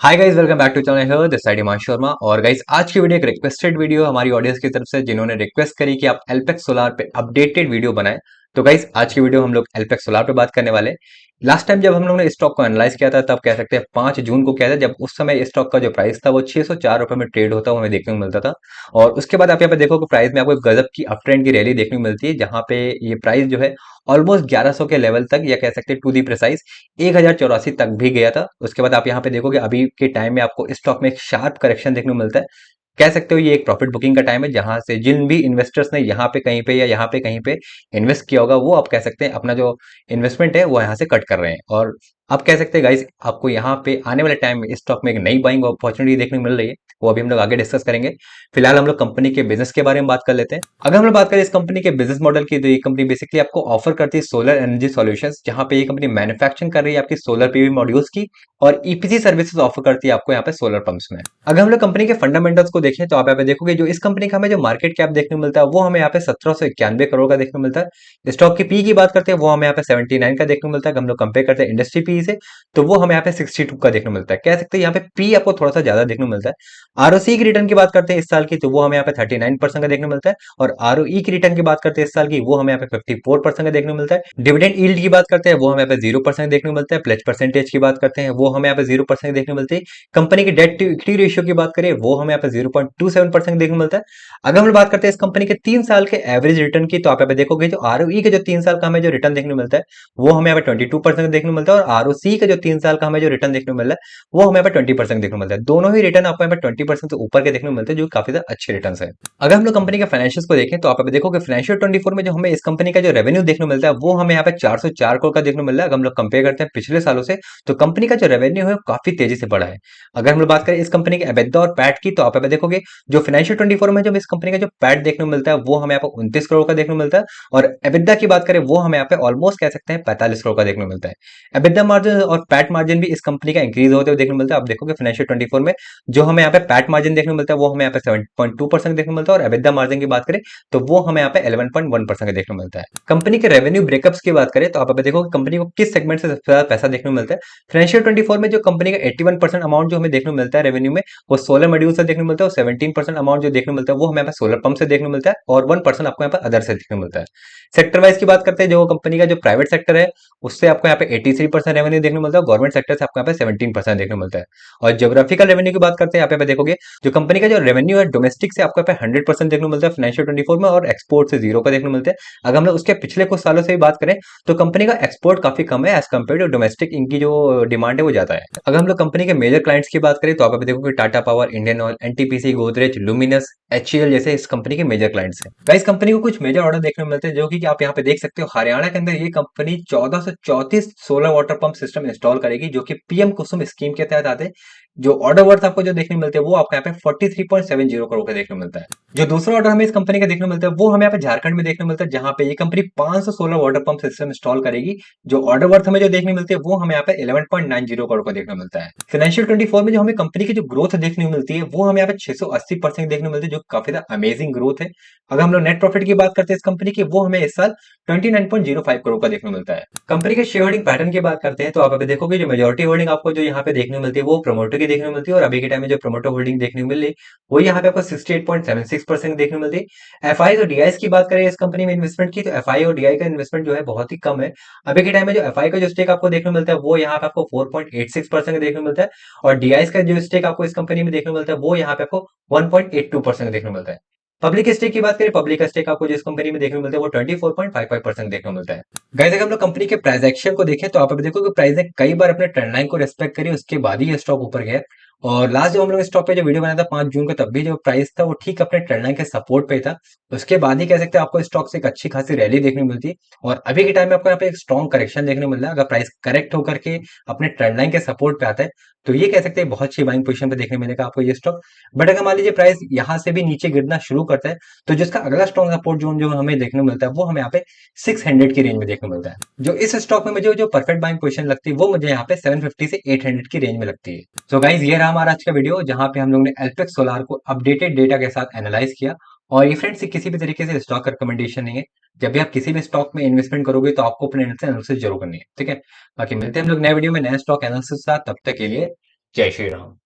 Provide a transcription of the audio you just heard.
Hi guys, welcome back to channel here this side Himanshu Sharma. और guys, आज की video एक रिक्वेस्टेड वीडियो हमारी ऑडियंस की तरफ से, जिन्होंने रिक्वेस्ट करी कि आप एल्पेक्स सोलार पे अपडेटेड वीडियो बनाएं। तो गाइस, आज की वीडियो हम लोग एल्पेक्स सोलार पे बात करने वाले हैं। लास्ट टाइम जब हम लोगों ने स्टॉक को एनालाइज किया था, तब कह सकते हैं 5 जून को किया था, जब उस समय स्टॉक का जो प्राइस था वो 604 रुपए में ट्रेड होता हुआ हमें देखने को मिलता था। और उसके बाद आप यहाँ पे देखो कि प्राइस में आपको एक गजब की अप ट्रेंड की रैली देखने को मिलती है, जहां पे ये प्राइस जो है ऑलमोस्ट 1100 के लेवल तक, या कह सकते हैं टू दी प्रिसाइज 1084 तक भी गया था। उसके बाद आप यहाँ पे देखोगे अभी के टाइम में आपको स्टॉक में एक शार्प करेक्शन देखने को मिलता है। कह सकते हो ये एक प्रॉफिट बुकिंग का टाइम है, जहां से जिन भी इन्वेस्टर्स ने यहाँ पे कहीं पे या यहाँ पे कहीं पे इन्वेस्ट किया होगा, वो आप कह सकते हैं अपना जो इन्वेस्टमेंट है वो यहाँ से कट कर रहे हैं। और आप कह सकते हैं गाइस, आपको यहाँ पे आने वाले टाइम में स्टॉक में एक नई बाइंग अपॉर्चुनिटी देखने को मिल रही है। वो अभी हम लोग आगे डिस्कस करेंगे। फिलहाल हम लोग कंपनी के बिजनेस के बारे में बात कर लेते हैं। अगर हम लोग बात करें इस कंपनी के बिजनेस मॉडल की, तो ये कंपनी बेसिकली आपको ऑफर करती है सोलर एनर्जी सॉल्यूशंस, जहां पे ये कंपनी मैन्युफैक्चरिंग कर रही है आपकी सोलर पीवी मॉड्यूल्स की, और ईपीसी सर्विसेज ऑफर करती है आपको यहाँ पे सोलर पंप्स में। अगर हम लोग कंपनी के फंडामेंटल्स को देखें, तो आप यहाँ पे देखोगे जो इस कंपनी का हमें जो मार्केट कैप देखने को मिलता है, वो हमें यहाँ पे 1791 करोड़ का देखने को मिलता है। स्टॉक की पी की बात करते हैं, वो हमें यहाँ पे 79 का देखने को मिलता है। अगर हम लोग कंपेयर करते हैं इंडस्ट्री पी से, तो वो हमें यहाँ पे 62 का देखने को मिलता है। कह सकते हैं यहाँ पे पी आपको थोड़ा सा ज्यादा देखने को मिलता है। आरओसी की रिटर्न की बात करते हैं इस साल की, तो वो हमें यहाँ पे 39% का देखने को मिलता है। और आरओई की रिटर्न की बात करते हैं इस साल की, वो हमें यहाँ पे 54% का देखने को मिलता है। डिविडेंड यील्ड की बात करते हैं, वो हमें यहाँ पे 0% देखने को मिलता है। प्लेज परसेंटेज की बात करते हैं, वो हमें यहाँ पे 0% देखने को मिलती है। कंपनी की डेट टू इक्विटी रेशियो की बात करें, वो हमें यहाँ पे 0.27% देखने को मिलता है। अगर हम बात करते हैं इस कंपनी के 3 साल के एवरेज रिटर्न की, तो आप यहाँ पे देखोगे जो आरओई के जो 3 साल का हमें जो रिटर्न देखने को मिलता है, वो हमें यहाँ पे 22% देखने को मिलता है। और आरओसी का जो 3 साल का हमें जो रिटर्न देखने को मिल रहा है, वो हमें यहाँ पे 20% देखने को मिलता है। दोनों ही रिटर्न आपको यहाँ पे 20% से ऊपर के देखने को मिलते हैं, जो काफी ज्यादा अच्छे रिटर्न है। अगर हम लोग कंपनी के फाइनेंशियल्स को देखें, तो आप यहाँ पे देखोगे फाइनेंशियल 24 में जो हमें इस कंपनी का जो रेवेन्यू देखने को मिलता है, वो हमें यहाँ पे 404 करोड़ का देखने को मिल रहा है। अगर हम लोग कंपेयर करते हैं पिछले सालों से, तो कंपनी का जो रेवेन्यू है वो काफी तेजी से बढ़ा है। अगर हम लोग बात करें इस कंपनी के EBITDA और पैट की, तो आप यहाँ पे देखोगे जो फाइनेंशियल 24 में जो इस कंपनी का जो पैट देखने को मिलता है, वो हमें यहाँ पे 29 करोड़ का देखने को मिलता है। और EBITDA की बात करें, वो हमें यहाँ पे ऑलमोस्ट कह सकते हैं 45 करोड़ का देखने को मिलता है। EBITDA मार्जिन और पैट मार्जिन भी इस कंपनी का इंक्रीज होते हुए देखने को मिलता है। आप देखोगे फाइनेंशियल 24 में जो हमें यहाँ पे पैट मार्जिन देखने को मिलता है, वो हमें यहाँ पे 7.2% देखने को मिलता है। और EBITDA मार्जिन की बात करें, तो वो हमें यहाँ पे 11.1% का देखने को मिलता है। कंपनी के रेवेन्यू ब्रेकअप्स की बात करें, तो आप यहाँ पे देखो कि कंपनी को किस सेगमेंट से सबसे ज्यादा पैसा देखने को मिलता है। फाइनेंशियल 24 में जो कंपनी का 81% अमाउंट जो हमें देखने को मिलता है रेवेन्यू में, वो सोलर मॉड्यूल से देखने को मिलता है। और 17% अमाउंट जो देखने को मिलता है, वो हमें यहाँ पे सोलर पंप से देखने को मिलता है। और 1% आपको यहाँ पे अदर से देखने को मिलता है। सेक्टर वाइज की बात करते हैं, जो कंपनी का जो प्राइवेट सेक्टर है, उससे आपको यहाँ पे 83% रेवेन्यू देखने को मिलता है। गवर्नमेंट सेक्टर से आपको यहाँ पे 17% देखने को मिलता है। और ज्योग्राफिकल रेवेन्यू की बात करते हैं, यहाँ पे देखोगे जो कंपनी का जो रेवेन्यू है डोमेस्टिक से आपको यहाँ पे 100% देखने को मिलता है फाइनेंशियल 24 में, और एक्सपोर्ट से 0 का देखने को मिलता है। अगर हम लोग उसके पिछले कुछ सालों से भी बात करें, तो कंपनी का एक्सपोर्ट काफी कम है एज कम्पेयर टू डोमेस्टिक। इनकी जो डिमांड है वो ज्यादा है। अगर हम लोग कंपनी के मेजर क्लाइंट्स की बात करें, तो आप देखोगे Tata power, Indian oil, NTPC, Godrej, Luminous, HEL जैसे इस कंपनी के मेजर क्लाइंट्स हैं। गाइस, कंपनी को कुछ मेजर ऑर्डर देखने को मिलते हैं, जो कि आप यहाँ पे देख सकते हो। हरियाणा के अंदर ये company 1434 solar water pump system install करेगी, जो कि पीएम कुसुम स्कीम के तहत आते हैं। जो ऑर्डर वर्थ आपको जो देखने को मिलते हैं, वो आपको यहाँ पे 43.70 करोड़ का देखने को मिलता है। जो दूसरा ऑर्डर हमें इस कंपनी का देखने को मिलता है, वो हमें यहाँ पे झारखंड में देखने को मिलता है, जहां पे ये company 500 solar water pump system install करेगी। जो ऑर्डर वर्थ हमें जो देखने को मिलती है, वो हमें यहाँ पे 11.90 करोड़ का देखने को मिलता है। फाइनेंशियल 24 में जो हमें कंपनी की जो ग्रोथ देखने को मिलती है, वो हमें यहाँ पे 680% देखने को मिलती है, जो काफी अमेजिंग ग्रोथ है। अगर हम लोग नेट प्रॉफिट की बात करते हैं इस कंपनी की, वो हमें इस साल 29.05 करोड़ का देखने को मिलता है। कंपनी के शेयर होल्डिंग पैटर्न की बात करते हैं, तो आप अभी देखोगे जो मेजोरिटी होल्डिंग आपको जो यहाँ पे देखने को मिलती है, वो प्रमोटर की देखने को मिलती है। और अभी के टाइम में जो प्रमोटर होल्डिंग देखने को मिल रही है, वो यहाँ पे आपको 68.76% देखने को मिलती है। एफआई और डीआई की बात करें इस कंपनी में इन्वेस्टमेंट की, तो एफआई और डीआई का इन्वेस्टमेंट जो है बहुत ही कम है। अभी के टाइम में जो एफआई का जो स्टेक आपको देखने को मिलता है, वो यहाँ पे आपको 4.86% देखने को मिलता है। और डीआई का जो स्टेक आपको इस कंपनी में देखने को मिलता है, वो यहाँ पे आपको 1.82% देखने को मिलता है। पब्लिक स्टेक की बात करें, पब्लिक स्टेक आपको जिस कंपनी में देखने को मिलता है, वो 24.55% देखने को मिलता है। गाइस, अगर हम लोग कंपनी के प्राइस एक्शन को देखें, तो आप अभी देखो कि प्राइस ने कई बार अपने ट्रेंड लाइन को रेस्पेक्ट करी, उसके बाद ही ये स्टॉक ऊपर गया। और लास्ट जब हम लोग स्टॉक पे जो वीडियो बनाया था 5 जून को, तब भी जो प्राइस था वो ठीक अपने ट्रेंड लाइन के सपोर्ट पे था। उसके बाद ही कह सकते हैं आपको स्टॉक से एक अच्छी खासी रैली देखने को मिलती है। और अभी के टाइम में आपको यहाँ पे एक स्ट्रॉन्ग करेक्शन देखने को मिल रहा है। अगर प्राइस करेक्ट होकर के अपने ट्रेंड लाइन के सपोर्ट पे आता है, तो ये कह सकते हैं बहुत अच्छी बाइंग पोजीशन पे देखने मिलेगा आपको ये स्टॉक। बट अगर मान लीजिए प्राइस यहाँ से भी नीचे गिरना शुरू करता है, तो जिसका अगला स्ट्रॉन्ग सपोर्ट जोन जो हमें देखने को मिलता है, वो हमें यहाँ पे 600 की रेंज में देखने को मिलता है। जो इस स्टॉक में मुझे जो परफेक्ट बाइंग पोजीशन लगती है, वो मुझे यहाँ पे 750 से 800 की रेंज में लगती है। सो गाइज, ये रहा हमारा आज का वीडियो, जहां पे हम लोग ने एल्पेक्स सोलार को अपडेटेड डेटा के साथ एनालाइज किया। और ये फ्रेंड्स, किसी भी तरीके से स्टॉक रिकमेंडेशन नहीं है। जब भी आप किसी भी स्टॉक में इन्वेस्टमेंट करोगे, तो आपको अपने एनालिसिस जरूर करनी है, ठीक है। बाकी मिलते हैं हम लोग नए वीडियो में नए स्टॉक एनालिसिस के साथ। तब तक के लिए जय श्री राम।